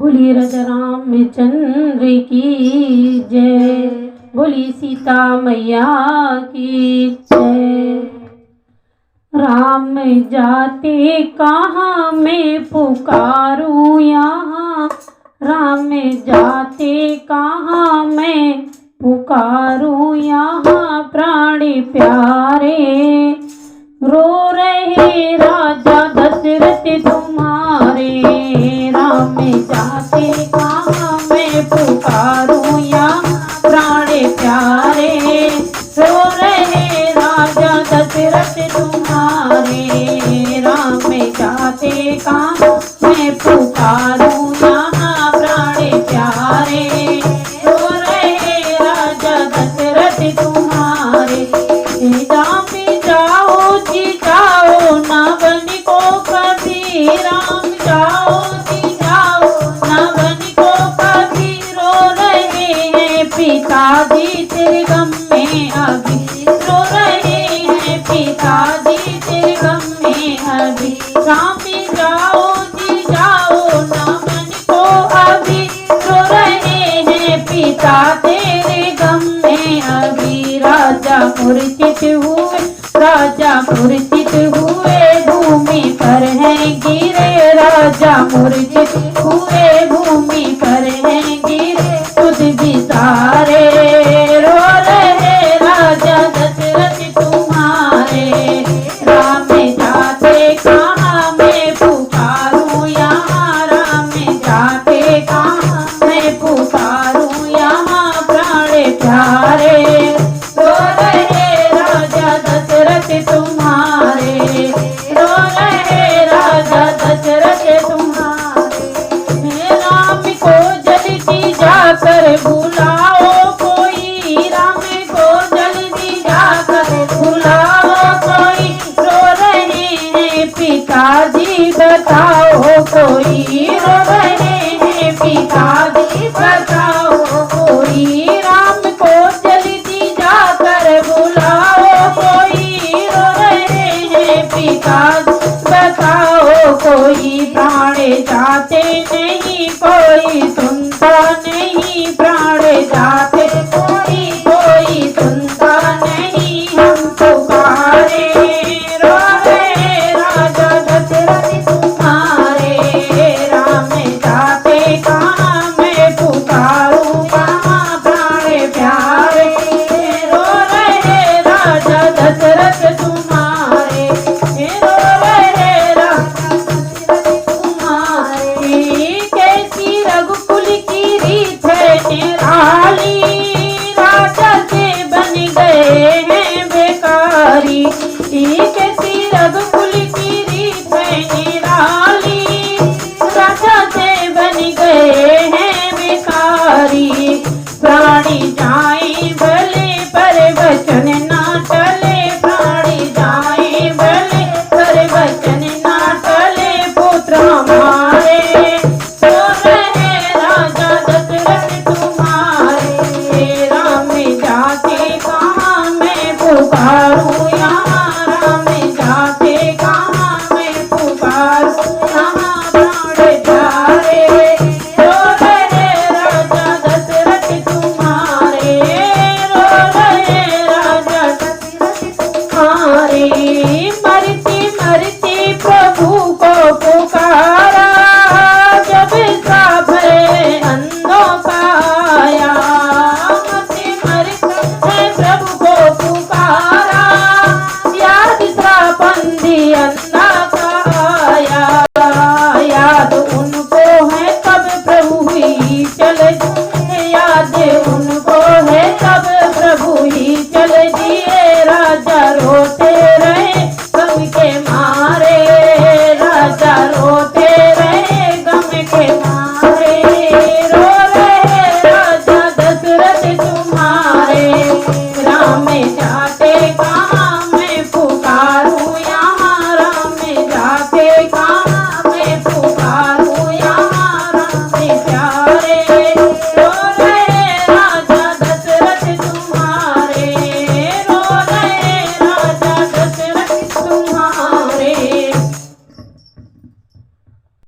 बोलिए राजा रामचंद्र की जय, बोली सीता मैया की जय। राम जाते कहाँ मैं पुकारूं यहाँ, राम जाते कहाँ मैं पुकारूं यहाँ, प्राण प्यारे रो रहे राजा दशरथ तुम्हारे। राम जाते कहाँ मैं पुकारूं यहाँ, प्राण प्यारे रो रहे राजा दशरथ तुम्हारे। राम जाते कहाँ मैं पुकारूं यहाँ, प्राण प्यारे रो रहे राजा दशरथ तुम्हारे। राम जाओ जी जाओ ना बन को कभी, राम जाओ जी जाओ ना बन को कभी, रो रहे हैं पिताजी तेरे गम में अभी, रो रहे हैं पिताजी तेरे गम में अभी। राम जाओ जी जाओ ना बन को अभी, रो रहे हैं पिता तेरे गम में अभी। राजा मूर्छित हुए, राजा मूर्छित हुए भूमि पर हैं गिरे, राजा मूर्छित हुए भूमि पर हैं गिरे, खुद भी सारे रो रहे राजा दशरथ तुम्हारे। राम जाते कहाँ मैं पुकारूं यहाँ, राम जाते कहाँ मैं पुकारूं यहाँ, प्राण प्यारे रो रहे राजा दशरथ तुम्हारे, रो रहे राजा दशरथ तुम्हारे। राम को जल्दी जाकर बुलाओ कोई, राम को जल्दी जाकर बुलाओ कोई, रो रहे हैं पिताजी बताओ कोई, रो रहे हैं पिताजी बताओ कोई। राम को जल्दी जाकर बुलाओ कोई, रो रहे हैं पिताजी बताओ कोई। प्राण जाते नहीं कोई सुनता नहीं, प्राण जाते कोई सुनता नहीं, हम पुकारे रो रहे राजा दशरथ तुम्हारे। राम जाते कहाँ मैं पुकारूं कहाँ, प्राण प्यारे रो रहे राजा दशरथ तुम्हारे, रो रहे राजा दशरथ तुम्हारे। कैसी रघुकुल की रीत है निराली, राजा से बन गए हैं बेकारी। कैसी रघुकुल की रीत है निराली, राजा से बन गए हैं बेकारी। प्राणी जाए भले पर वचन